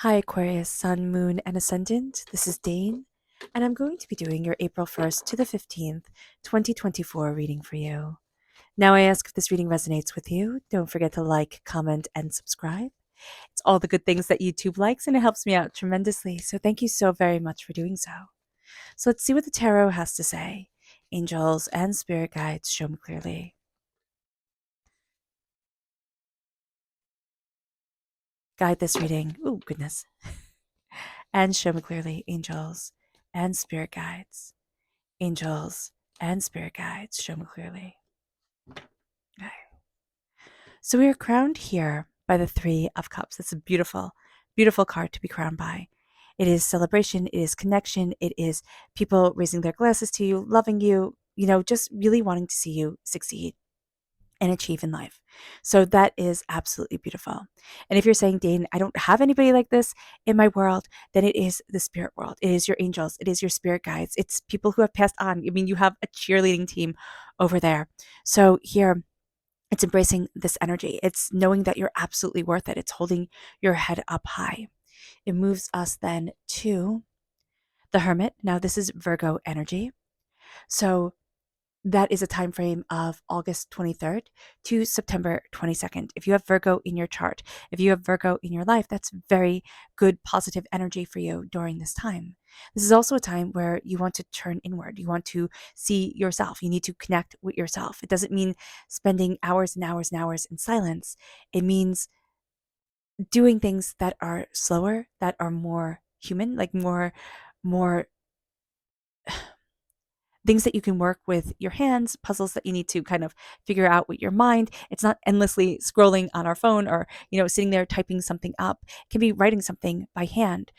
Hi, Aquarius, Sun, Moon, and Ascendant. This is Dane, and I'm going to be doing your April 1st to the 15th, 2024 reading for you. Now, I ask if this reading resonates with you. Don't forget to like, comment, and subscribe. It's all the good things that YouTube likes, and it helps me out tremendously. So, thank you so very much for doing so. So, let's see what the tarot has to say. Angels and spirit guides show me clearly. Guide this reading. Oh, goodness. And show me clearly, angels and spirit guides. Angels and spirit guides show me clearly. Okay. So we are crowned here by the Three of Cups. It's a beautiful, beautiful card to be crowned by. It is celebration, it is connection, it is people raising their glasses to you, loving you, just really wanting to see you succeed and achieve in life. So that is absolutely beautiful. And if you're saying, Dane, I don't have anybody like this in my world, then it is the spirit world. It is your angels. It is your spirit guides. It's people who have passed on. I mean, you have a cheerleading team over there. So here, it's embracing this energy. It's knowing that you're absolutely worth it. It's holding your head up high. It moves us then to the Hermit. Now, this is Virgo energy. So that is a time frame of August 23rd to September 22nd. If you have Virgo in your chart, if you have Virgo in your life, that's very good positive energy for you during this time. This is also a time where you want to turn inward. You want to see yourself. You need to connect with yourself. It doesn't mean spending hours and hours and hours in silence. It means doing things that are slower, that are more human, like more things that you can work with your hands, puzzles that you need to kind of figure out with your mind. It's not endlessly scrolling on our phone or, sitting there typing something up. It can be writing something by hand,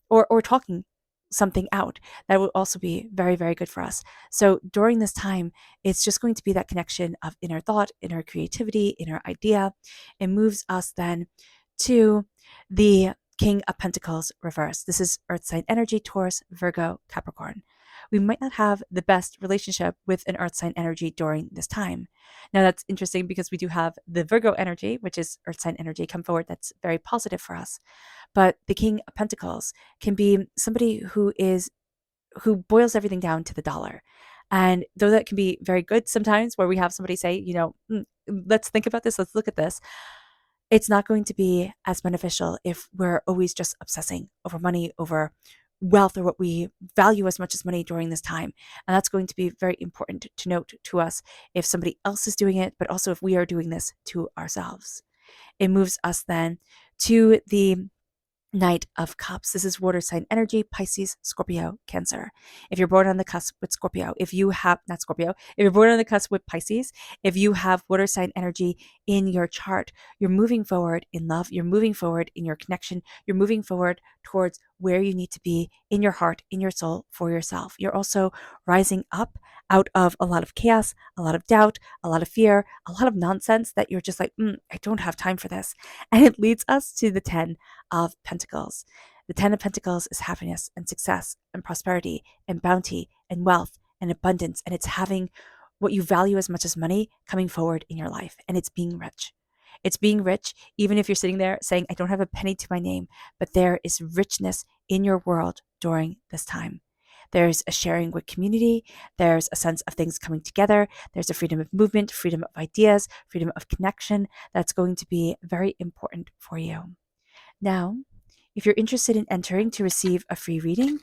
or talking something out. That will also be very, very good for us. So during this time, it's just going to be that connection of inner thought, inner creativity, inner idea. It moves us then to the King of Pentacles reverse. This is Earth sign energy, Taurus, Virgo, Capricorn. We might not have the best relationship with an Earth sign energy during this time. Now, that's interesting because we do have the Virgo energy, which is Earth sign energy, come forward. That's very positive for us. But the King of Pentacles can be somebody who boils everything down to the dollar. And though that can be very good sometimes, where we have somebody say, let's think about this, let's look at this, it's not going to be as beneficial if we're always just obsessing over money, over wealth, or what we value as much as money during this time. And that's going to be very important to note to us if somebody else is doing it, but also if we are doing this to ourselves. It moves us then to the Knight of Cups. This is water sign energy, Pisces, Scorpio, Cancer. If you're born on the cusp with Scorpio, if you're born on the cusp with Pisces, if you have water sign energy in your chart, you're moving forward in love, you're moving forward in your connection, you're moving forward towards where you need to be in your heart, in your soul, for yourself. You're also rising up out of a lot of chaos, a lot of doubt, a lot of fear, a lot of nonsense that you're just like, I don't have time for this. And it leads us to the 10 of Pentacles. The 10 of Pentacles is happiness and success and prosperity and bounty and wealth and abundance. And it's having what you value as much as money coming forward in your life. And it's being rich. It's being rich, even if you're sitting there saying, I don't have a penny to my name, but there is richness in your world during this time. There's a sharing with community. There's a sense of things coming together. There's a freedom of movement, freedom of ideas, freedom of connection that's going to be very important for you. Now, if you're interested in entering to receive a free reading,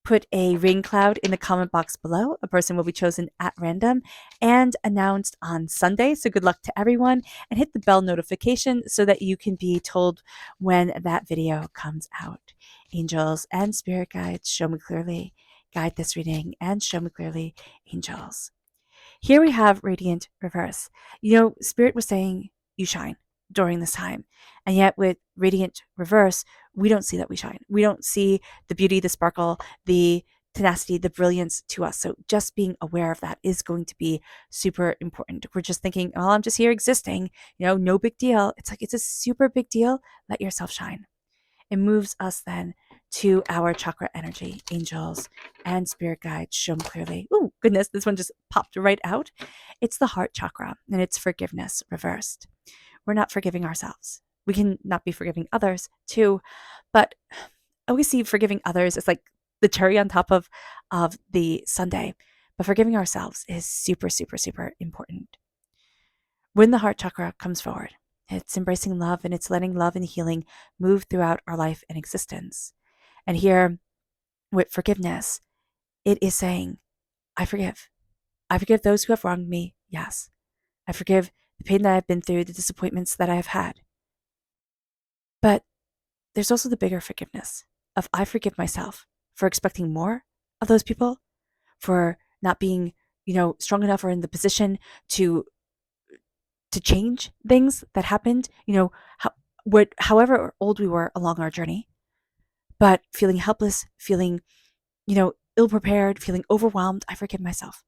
put a ring cloud in the comment box below. A person will be chosen at random and announced on Sunday. So good luck to everyone, and hit the bell notification so that you can be told when that video comes out. Angels and spirit guides, show me clearly. Guide this reading and show me clearly, angels. Here we have Radiant Reverse. Spirit was saying you shine during this time. And yet with Radiant Reverse, we don't see that we shine. We don't see the beauty, the sparkle, the tenacity, the brilliance to us. So just being aware of that is going to be super important. We're just thinking, oh, I'm just here existing, no big deal. It's like, it's a super big deal. Let yourself shine. It moves us then to our chakra energy, angels and spirit guides, show me clearly. Oh, goodness, this one just popped right out. It's the heart chakra, and it's forgiveness reversed. We're not forgiving ourselves. We can not be forgiving others too, but I always see forgiving others as like the cherry on top of the sundae. But forgiving ourselves is super, super, super important. When the heart chakra comes forward, it's embracing love and it's letting love and healing move throughout our life and existence. And here with forgiveness, it is saying, I forgive. I forgive those who have wronged me. Yes. I forgive the pain that I've been through, the disappointments that I have had. But there's also the bigger forgiveness of I forgive myself for expecting more of those people, for not being, strong enough or in the position to change things that happened, however old we were along our journey, but feeling helpless, feeling, ill prepared, feeling overwhelmed. I forgive myself.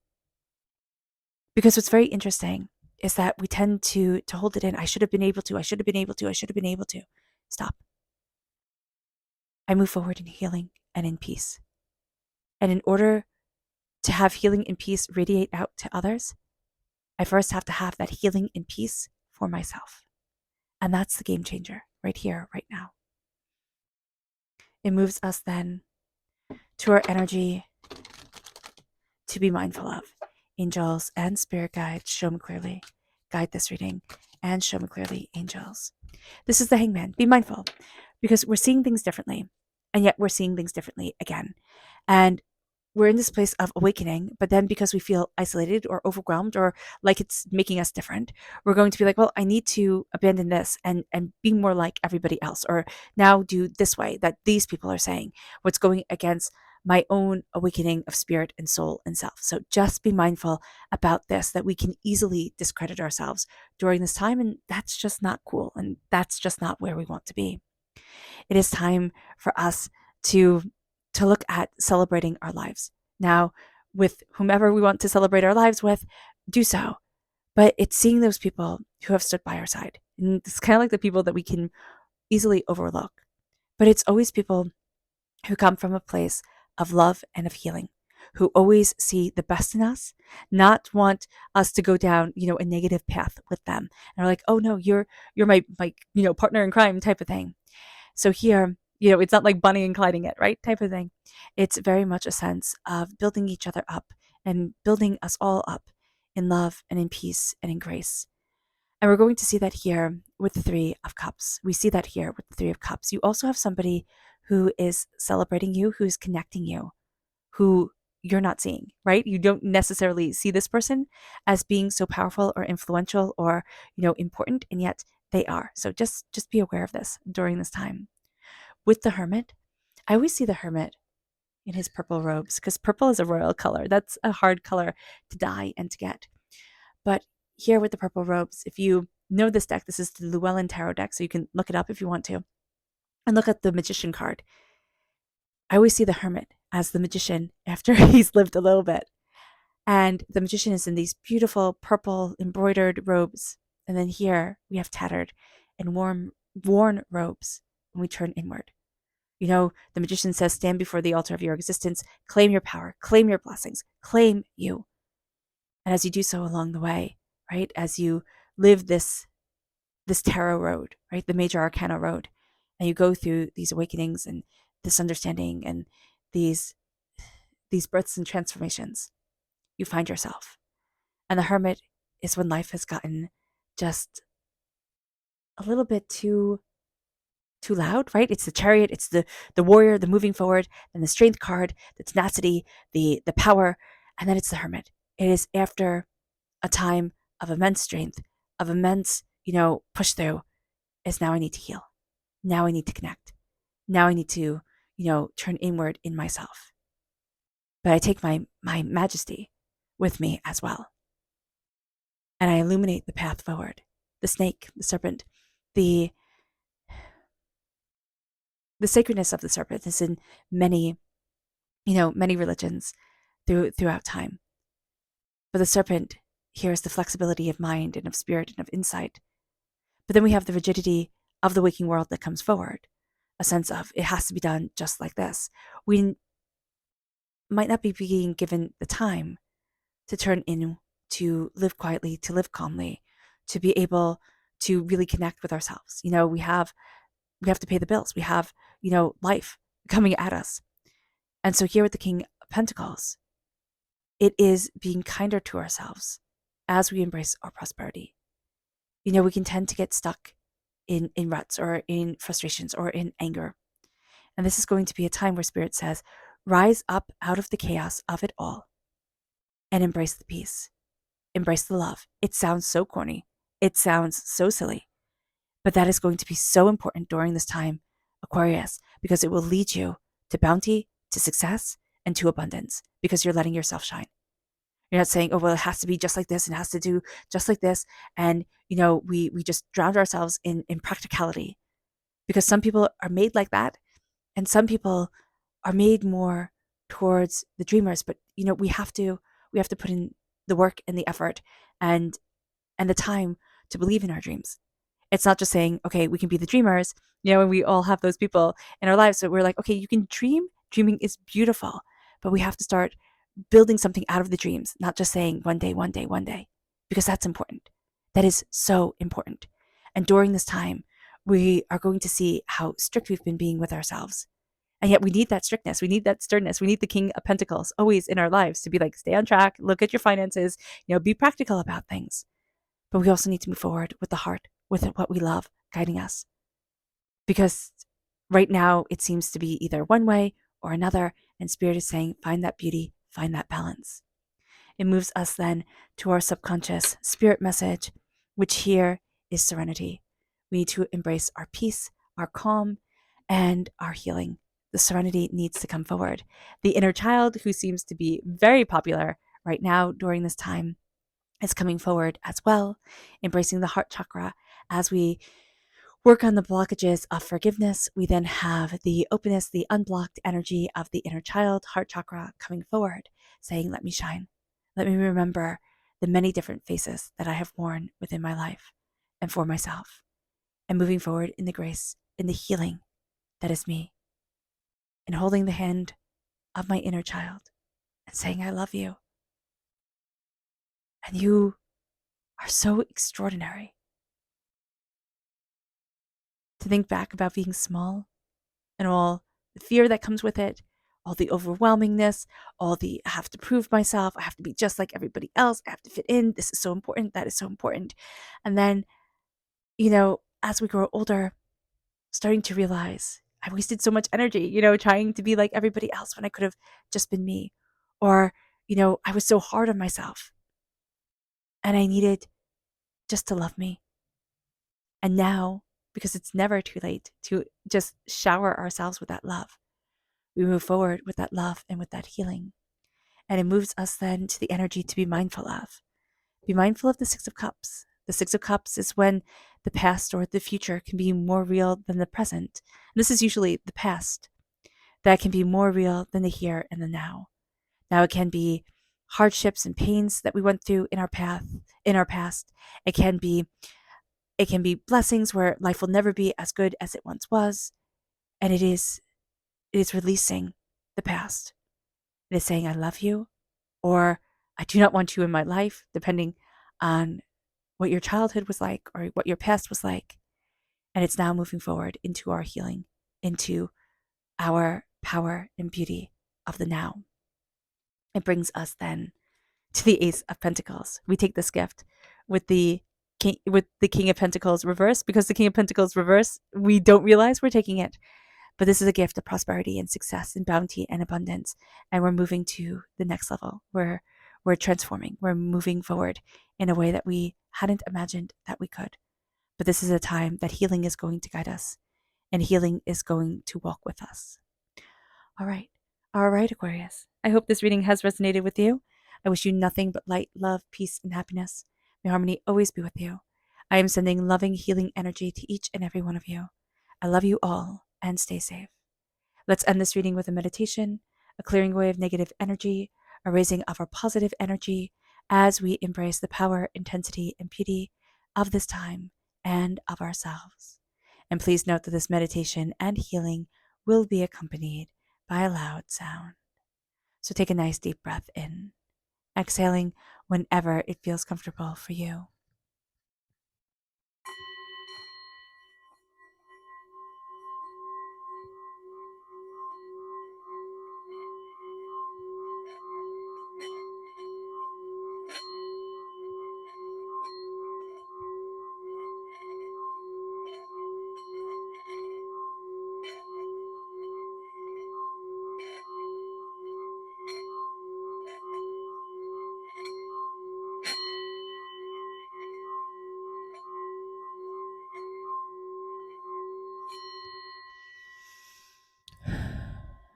Because what's very interesting is that we tend to hold it in. I should have been able to, I should have been able to, I should have been able to. Stop. I move forward in healing and in peace. And in order to have healing and peace radiate out to others, I first have to have that healing and peace for myself. And that's the game changer right here, right now. It moves us then to our energy to be mindful of. Angels and spirit guides, show me clearly. Guide this reading and show me clearly, angels. This is the Hangman. Be mindful because we're seeing things differently, and yet we're seeing things differently again. And we're in this place of awakening, but then because we feel isolated or overwhelmed or like it's making us different, we're going to be like, well, I need to abandon this and be more like everybody else, or now do this way that these people are saying, what's going against my own awakening of spirit and soul and self. So just be mindful about this, that we can easily discredit ourselves during this time, and that's just not cool, and that's just not where we want to be. It is time for us to look at celebrating our lives. Now, with whomever we want to celebrate our lives with, do so. But it's seeing those people who have stood by our side. And it's kind of like the people that we can easily overlook. But it's always people who come from a place of love and of healing, who always see the best in us, not want us to go down, a negative path with them. And are like, oh no, you're my partner in crime type of thing. So here, it's not like Bonnie and Clyding it, right? Type of thing. It's very much a sense of building each other up and building us all up in love and in peace and in grace. And we're going to see that here with the Three of Cups. We see that here with the Three of Cups. You also have somebody who is celebrating you, who's connecting you, who you're not seeing, right? You don't necessarily see this person as being so powerful or influential or, important, and yet they are. So just be aware of this during this time. With the Hermit, I always see the Hermit in his purple robes because purple is a royal color. That's a hard color to dye and to get. But here with the purple robes, if you know this deck, this is the Llewellyn Tarot deck, so you can look it up if you want to. And look at the Magician card. I always see the Hermit as the magician after he's lived a little bit. And the magician is in these beautiful purple embroidered robes. And then here we have tattered and worn robes when we turn inward. The magician says, stand before the altar of your existence, claim your power, claim your blessings, claim you. And as you do so along the way, right, as you live this tarot road, right, the major arcana road, and you go through these awakenings and this understanding and these births and transformations, you find yourself. And the Hermit is when life has gotten just a little bit too loud, right? It's the Chariot, it's the warrior, the moving forward, and the Strength card, the tenacity, the power, and then it's the Hermit. It is after a time of immense strength, of immense, push through, is now I need to heal. Now I need to connect. Now I need to, turn inward in myself. But I take my majesty with me as well. And I illuminate the path forward. The snake, the serpent, the sacredness of the serpent is in many religions throughout time. But the serpent here is the flexibility of mind and of spirit and of insight. But then we have the rigidity of the waking world that comes forward, a sense of it has to be done just like this. We might not be being given the time to turn in, to live quietly, to live calmly, to be able to really connect with ourselves. We have to pay the bills. We have, life coming at us. And so here with the King of Pentacles, it is being kinder to ourselves as we embrace our prosperity. We can tend to get stuck in ruts or in frustrations or in anger. And this is going to be a time where Spirit says, rise up out of the chaos of it all and embrace the peace, embrace the love. It sounds so corny. It sounds so silly, but that is going to be so important during this time, Aquarius, because it will lead you to bounty, to success, and to abundance because you're letting yourself shine. You're not saying, oh, well, it has to be just like this and it has to do just like this. And, we just drowned ourselves in practicality because some people are made like that. And some people are made more towards the dreamers. But, we have to put in the work and the effort and the time to believe in our dreams. It's not just saying, okay, we can be the dreamers, and we all have those people in our lives. So we're like, okay, you can dream. Dreaming is beautiful, but we have to start building something out of the dreams, not just saying one day, one day, one day, because that's important. That is so important. And during this time, we are going to see how strict we've been being with ourselves. And yet we need that strictness. We need that sternness. We need the King of Pentacles always in our lives to be like, stay on track, look at your finances, be practical about things. But we also need to move forward with the heart, with what we love guiding us. Because right now it seems to be either one way or another, and Spirit is saying, find that beauty, find that balance. It moves us then to our subconscious Spirit message, which here is serenity. We need to embrace our peace, our calm, and our healing. The serenity needs to come forward. The inner child, who seems to be very popular right now during this time, is coming forward as well, embracing the heart chakra. As we work on the blockages of forgiveness, we then have the openness, the unblocked energy of the inner child, heart chakra, coming forward, saying, let me shine. Let me remember the many different faces that I have worn within my life and for myself, and moving forward in the grace, in the healing that is me, and holding the hand of my inner child and saying, I love you. And you are so extraordinary. To think back about being small and all the fear that comes with it, all the overwhelmingness, all the I have to prove myself, I have to be just like everybody else, I have to fit in, this is so important, that is so important. And then, as we grow older, starting to realize I wasted so much energy, trying to be like everybody else when I could have just been me. Or, I was so hard on myself and I needed just to love me. And now, because it's never too late to just shower ourselves with that love, we move forward with that love and with that healing. And it moves us then to the energy to be mindful of. Be mindful of the Six of Cups. The Six of Cups is when the past or the future can be more real than the present. And this is usually the past that can be more real than the here and the now. Now it can be hardships and pains that we went through in our past. It can be blessings where life will never be as good as it once was. And it is releasing the past. It is saying, I love you, or I do not want you in my life, depending on what your childhood was like or what your past was like. And it's now moving forward into our healing, into our power and beauty of the now. It brings us then to the Ace of Pentacles. We take this gift with the King of Pentacles reverse, because the King of Pentacles reverse, we don't realize we're taking it. But this is a gift of prosperity and success and bounty and abundance. And we're moving to the next level. We're transforming. We're moving forward in a way that we hadn't imagined that we could. But this is a time that healing is going to guide us, and healing is going to walk with us. All right. All right, Aquarius. I hope this reading has resonated with you. I wish you nothing but light, love, peace, and happiness. May harmony always be with you. I am sending loving, healing energy to each and every one of you. I love you all, and stay safe. Let's end this reading with a meditation, a clearing away of negative energy, a raising of our positive energy as we embrace the power, intensity, and beauty of this time and of ourselves. And please note that this meditation and healing will be accompanied by a loud sound. So take a nice deep breath in, exhaling whenever it feels comfortable for you.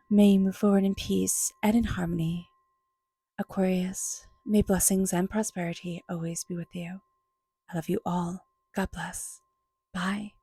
May you move forward in peace and in harmony. Aquarius, may blessings and prosperity always be with you. I love you all. God bless. Bye.